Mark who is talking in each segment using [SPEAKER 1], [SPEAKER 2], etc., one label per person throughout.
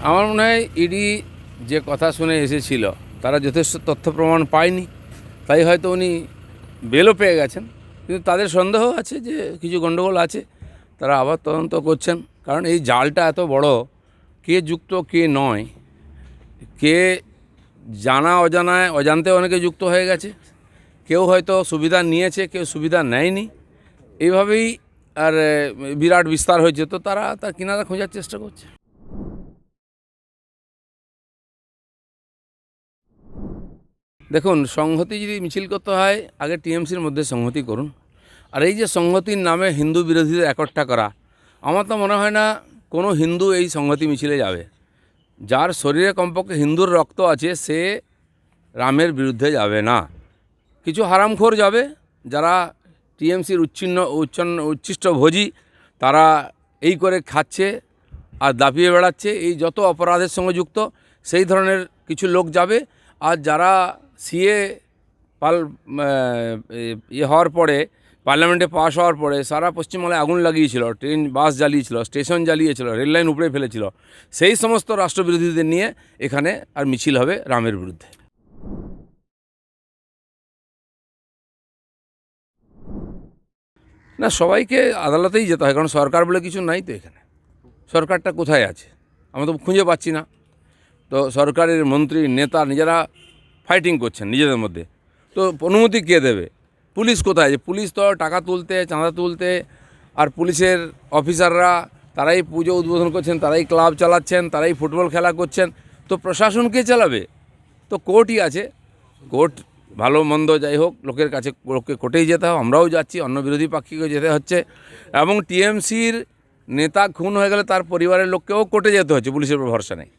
[SPEAKER 1] আমার মনে হয় ইডি যে কথা শুনে এসেছিল তারা যথেষ্ট তথ্য প্রমাণ পায়নি, তাই হয়তো উনি বেলও পেয়ে গেছেন। কিন্তু তাদের সন্দেহ আছে যে কিছু গণ্ডগোল আছে, তারা আবার তদন্ত করছেন। কারণ এই জালটা এত বড়, কে যুক্ত কে নয়, কে জানা অজানায় অজান্তে অনেকে যুক্ত হয়ে গেছে, কেউ হয়তো সুবিধা নিয়েছে, কেউ সুবিধা নেয়নি, এইভাবেই আর বিরাট বিস্তার হয়েছে। তো তারা তার কিনারা খোঁজার চেষ্টা করছে। দেখুন, সংহতি যদি মিছিল করতে হয় আগে টিএমসির মধ্যে সংহতি করুন। আর এই যে সংহতির নামে হিন্দু বিরোধীদের একট্টা করা, আমার তো মনে হয় না কোনো হিন্দু এই সংহতি মিছিলে যাবে। যার শরীরে কমপক্ষে হিন্দুর রক্ত আছে সে রামের বিরুদ্ধে যাবে না। কিছু হারামখোর যাবে, যারা টিএমসির উচ্ছিষ্ট ভোজী, তারা এই করে খাচ্ছে আর দাপিয়ে বেড়াচ্ছে, এই যত অপরাধের সঙ্গে যুক্ত সেই ধরনের কিছু লোক যাবে। আর যারা সিএ হওয়ার পরে, পার্লামেন্টে পাশ হওয়ার পরে সারা পশ্চিমবাংলায় আগুন লাগিয়েছিল, ট্রেন বাস জ্বালিয়েছিল, স্টেশন জ্বালিয়েছিল, রেললাইন উপড়ে ফেলেছিল, সেই সমস্ত রাষ্ট্রবিরোধীদের নিয়ে এখানে আর মিছিল হবে রামের বিরুদ্ধে। না, সবাইকে আদালতেই যেতে হয়, কারণ সরকার বলে কিছু নাই তো এখানে। সরকারটা কোথায় আছে আমরা তো খুঁজে পাচ্ছি না। তো সরকারের মন্ত্রী নেতা নিজেরা ফাইটিং করছেন নিজেদের মধ্যে, তো অনুমতি কে দেবে? পুলিশ কোথায়? যে পুলিশ তো টাকা তুলতে, চাঁদা তুলতে, আর পুলিশের অফিসাররা তারাই পুজো উদ্বোধন করছেন, তারাই ক্লাব চালাচ্ছেন, তারাই ফুটবল খেলা করছেন। তো প্রশাসন কে চালাবে? তো কোর্টই আছে। কোর্ট ভালো মন্দ যাই হোক, লোকের কাছে লোককে কোর্টেই যেতে হবে। আমরাও যাচ্ছি, অন্য বিরোধী পাক্ষিকে যেতে হচ্ছে, এবং টিএমসির নেতা খুন হয়ে গেলে তার পরিবারের লোককেও কোর্টে যেতে হচ্ছে, পুলিশের উপর ভরসা নেই।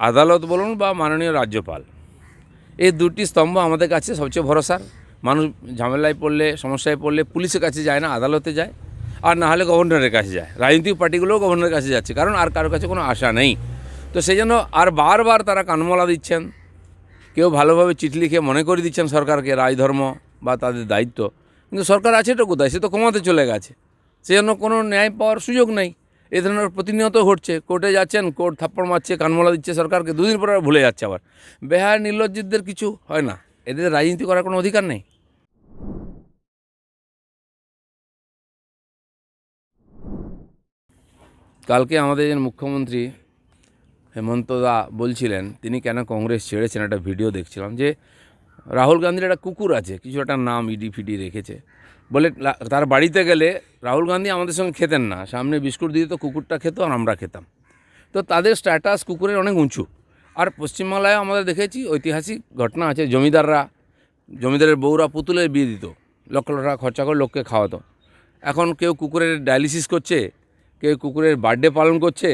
[SPEAKER 1] আদালত বলুন বা মাননীয় রাজ্যপাল, এই দুটি স্তম্ভ আমাদের কাছে সবচেয়ে ভরসার। মানুষ ঝামেলায় পড়লে, সমস্যায় পড়লে পুলিশের কাছে যায় না, আদালতে যায়, আর না হলে গভর্নরের কাছে যায়। রাজনৈতিক পার্টিগুলোও গভর্নরের কাছে যাচ্ছে, কারণ আর কারোর কাছে কোনো আশা নেই। তো সেই জন্য আর বারবার তারা কানমলা দিচ্ছেন, কেউ ভালোভাবে চিঠি লিখে মনে করে দিচ্ছেন সরকারকে রাজধর্ম বা তাদের দায়িত্ব। কিন্তু সরকার আছেটা কোথায়? সে তো কমাতে চলে গেছে। সেজন্য কোনো ন্যায় পাওয়ার সুযোগ নেই। এ ধরনের প্রতিনিয়ত ঘটছে। কোর্টে যাচ্ছেন, কোর্ট থাপ্পড় মারছে, কানমলা দিচ্ছে সরকারকে, দুদিন পরে ভুলে যাচ্ছে আবার। বেহায়া নির্লজ্জিতদের কিছু হয় না, এদের রাজনীতি করার কোনো অধিকার নেই। কালকে আমাদের মুখ্যমন্ত্রী হেমন্ত দা বলছিলেন তিনি কেন কংগ্রেস ছেড়েছেন। একটা ভিডিও দেখছিলাম যে রাহুল গান্ধীর একটা কুকুর আছে, কিছু একটা নাম ইডি ফিডি রেখেছে বলে। তার বাড়িতে গেলে রাহুল গান্ধী আমাদের সঙ্গে খেতেন না, সামনে বিস্কুট দিয়ে তো কুকুরটা খেত আর আমরা খেতাম। তো তাদের স্ট্যাটাস কুকুরের অনেক উঁচু। আর পশ্চিমবাংলায় আমাদের দেখেছি ঐতিহাসিক ঘটনা আছে, জমিদারের বউরা পুতুলের বিয়ে দিত, লক্ষ লক্ষ টাকা খরচা করে লোককে খাওয়াতো। এখন কেউ কুকুরের ডায়ালিসিস করছে, কেউ কুকুরের বার্থডে পালন করছে।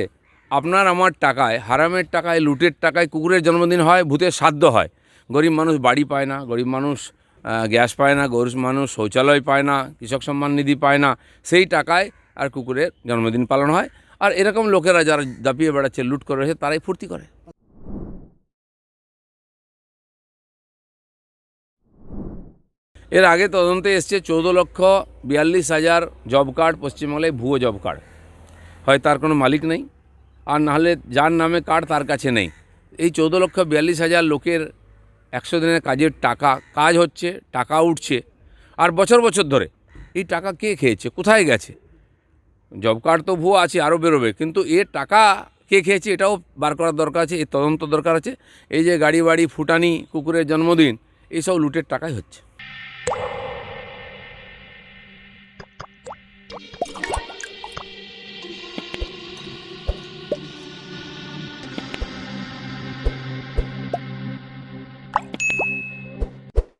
[SPEAKER 1] আপনার আমার টাকায়, হারামের টাকায়, লুটের টাকায় কুকুরের জন্মদিন হয়, ভূতের শ্রাদ্ধ হয়। গরিব মানুষ বাড়ি পায় না, গরিব মানুষ গ্যাস পায় না, গরিব মানুষ শৌচালয় পায় না, কৃষক সম্মান নিধি পায় না, সেই টাকায় আর কুকুরের জন্মদিন পালন হয়। আর এরকম লোকেরা যারা দাপিয়ে বেড়াচ্ছে, লুট করে রয়েছে, তারাই ফুর্তি করে। এর আগে তদন্তে এসছে 14,42,000 জব কার্ড পশ্চিমবাংলায় ভুয়ো জব কার্ড। হয় তার কোনো মালিক নেই, আর নাহলে যার নামে কার্ড তার কাছে নেই। এই 14,42,000 লোকের 100 দিনের কাজের টাকা, কাজ হচ্ছে, টাকা উঠছে, আর বছর বছর ধরে এই টাকা কে খেয়েছে, কোথায় গেছে? জব কার্ড তো ভুয়ো আছে, আরও বেরোবে, কিন্তু এর টাকা কে খেয়েছে এটাও বার করার দরকার আছে, এর তদন্ত দরকার আছে। এই যে গাড়ি বাড়ি ফুটানি, কুকুরের জন্মদিন, এইসব লুটের টাকাই হচ্ছে।